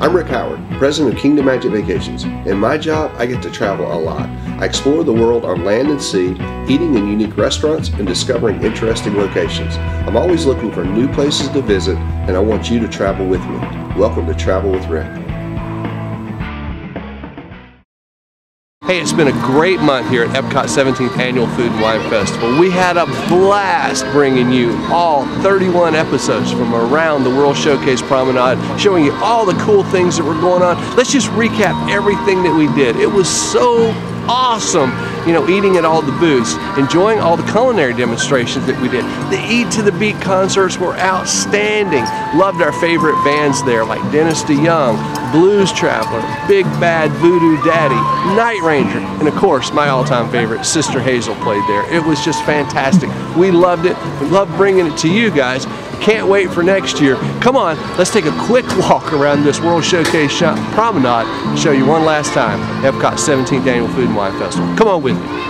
I'm Rick Howard, President of Kingdom Magic Vacations. In my job, I get to travel a lot. I explore the world on land and sea, eating in unique restaurants and discovering interesting locations. I'm always looking for new places to visit, and I want you to travel with me. Welcome to Travel with Rick. Hey, it's been a great month here at Epcot 17th Annual Food and Wine Festival. We had a blast bringing you all 31 episodes from around the World Showcase Promenade, showing you all the cool things that were going on. Let's just recap everything that we did. It was so awesome, eating at all the booths, enjoying all the culinary demonstrations that we did. The Eat to the Beat concerts were outstanding. Loved our favorite bands there, like Dennis DeYoung, Blues Traveler, Big Bad Voodoo Daddy, Night Ranger, and of course, my all-time favorite, Sister Hazel played there. It was just fantastic. We loved it. We loved bringing it to you guys. Can't wait for next year. Come on, let's take a quick walk around this World Showcase Promenade and show you one last time Epcot 17th Annual Food and Wine Festival. Come on with me.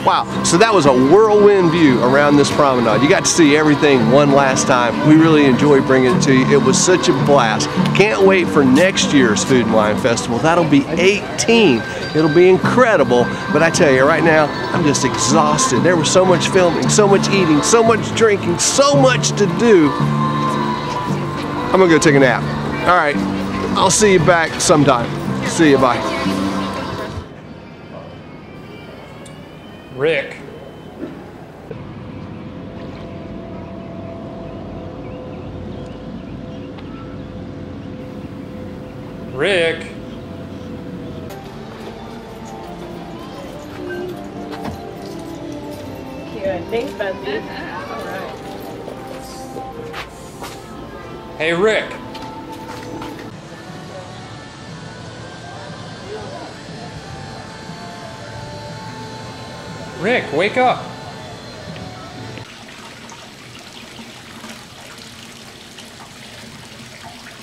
Wow, so that was a whirlwind view around this promenade. You got to see everything one last time. We really enjoyed bringing it to you. It was such a blast. Can't wait for next year's Food and Wine Festival. That'll be 18. It'll be incredible, but I tell you right now, I'm just exhausted. There was so much filming, so much eating, so much drinking, so much to do. I'm gonna go take a nap. All right, I'll see you back sometime. See you, bye. Rick. Rick. Good. Thanks, Bessie. All right. Hey, Rick. Rick, wake up.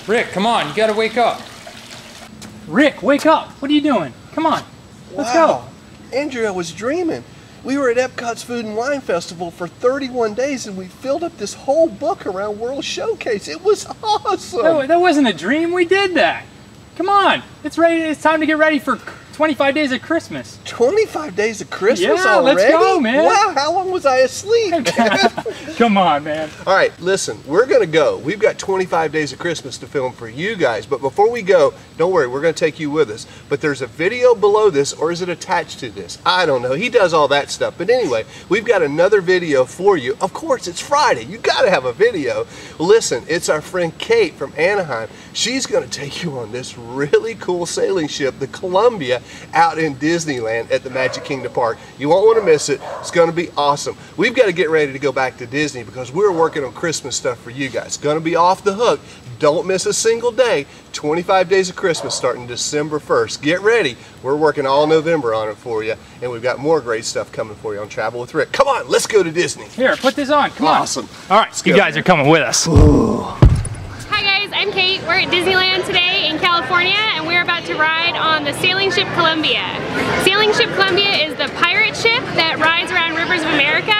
Rick, come on, you gotta wake up. Rick, wake up. What are you doing? Come on, let's go. Andrew, I was dreaming. We were at Epcot's Food and Wine Festival for 31 days and we filled up this whole book around World Showcase. It was awesome. No, that wasn't a dream. We did that. Come on, it's ready. It's time to get ready for 25 days of Christmas. 25 days of Christmas already? already? Let's go, man. Wow, how long was I asleep? Come on, man. All right, listen, we're going to go. We've got 25 days of Christmas to film for you guys, but before we go, don't worry, we're going to take you with us. But there's a video below this, or is it attached to this? I don't know. He does all that stuff. But anyway, we've got another video for you. Of course, it's Friday. You got to have a video. Listen, it's our friend Kate from Anaheim. She's going to take you on this really cool sailing ship, the Columbia, out in Disneyland at the Magic Kingdom Park. You won't want to miss it. It's going to be awesome. We've got to get ready to go back to Disney because we're working on Christmas stuff for you guys. It's going to be off the hook. Don't miss a single day. 25 days of Christmas starting December 1st. Get ready. We're working all November on it for you, and we've got more great stuff coming for you on Travel with Rick. Come on, let's go to Disney. Here, put this on. Come on. Awesome. All right, you guys are coming with us. Hi guys, I'm Kate. We're at Disneyland today in California, and we're about to ride on the sailing ship Columbia. Sailing ship Columbia is the pirate ship that rides around rivers of America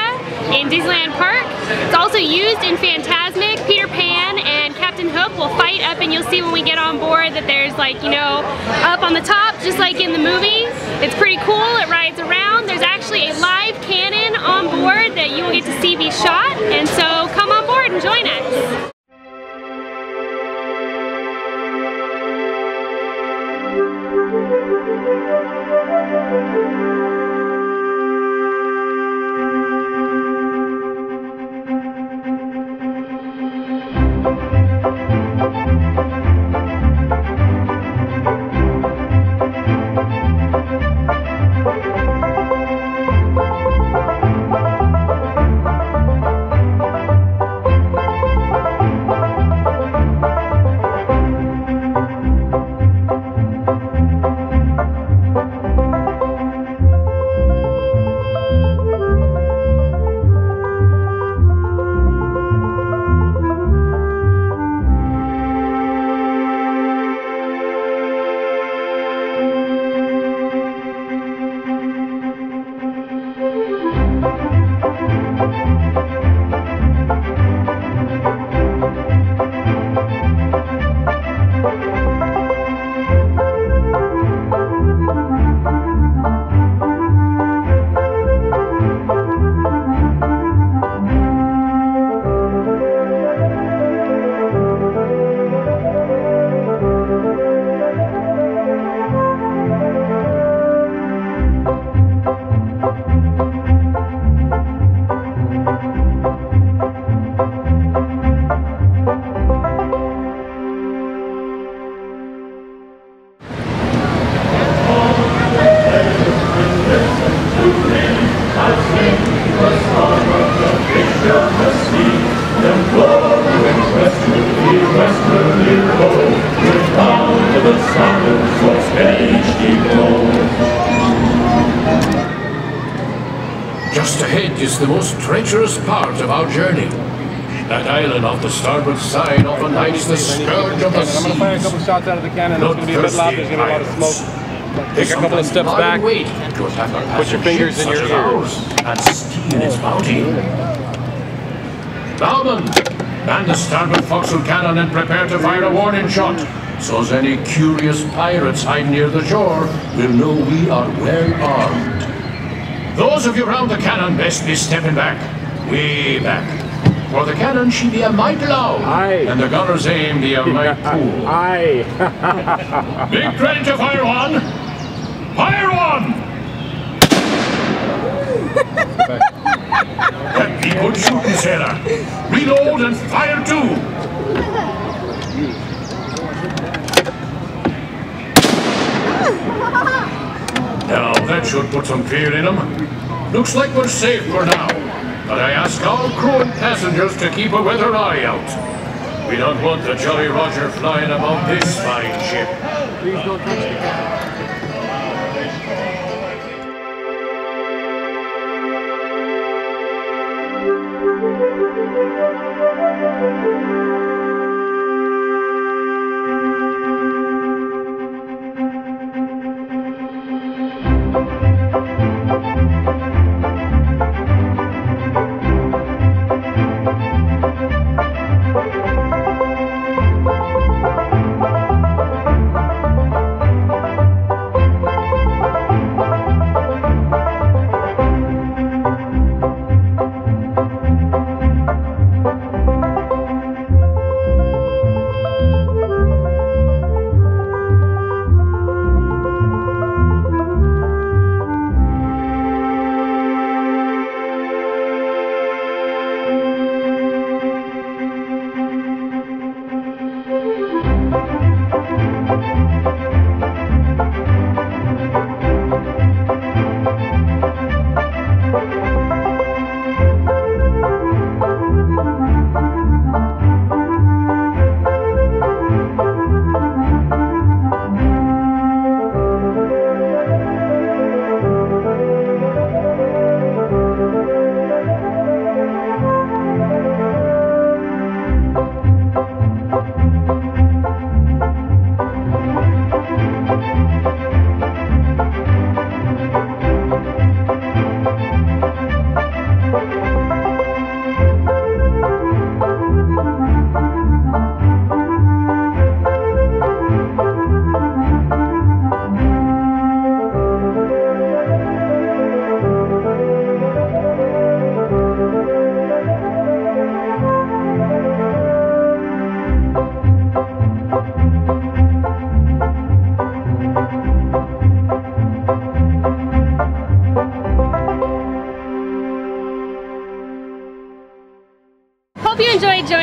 in Disneyland Park. It's also used in Fantasmic. Peter Pan and Captain Hook will fight up, and you'll see when we get on board that there's, like, you know, up on the top, just like in the movie. It's pretty cool. It rides around. There's actually a live cannon on board that you will get to see be shot, and so come on board and join us. Just ahead is the most treacherous part of our journey. That island off the starboard side often hides the scourge of the seas. I'm going to fire a couple shots out of the cannon. It's going to be a bit loud. There's going to be a lot of smoke. Take a couple of steps back. Put your fingers in your ears. And steal its bounty. Bowman, man the starboard forecastle cannon and prepare to fire a warning shot. So as any curious pirates hide near the shore will know we are well armed. Those of you round the cannon best be stepping back, way back. For the cannon she be a mite loud, and the gunner's aim be a mite cool. Aye. Big ready to fire one. Fire one! That be good shooting, sailor. Reload and fire two. Now that should put some fear in them. Looks like we're safe for now. But I ask all crew and passengers to keep a weather eye out. We don't want the Jolly Roger flying above this fine ship. Please don't touch the cannon.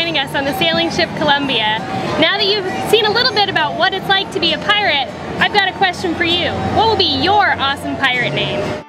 joining us on the sailing ship Columbia. Now that you've seen a little bit about what it's like to be a pirate, I've got a question for you. What will be your awesome pirate name?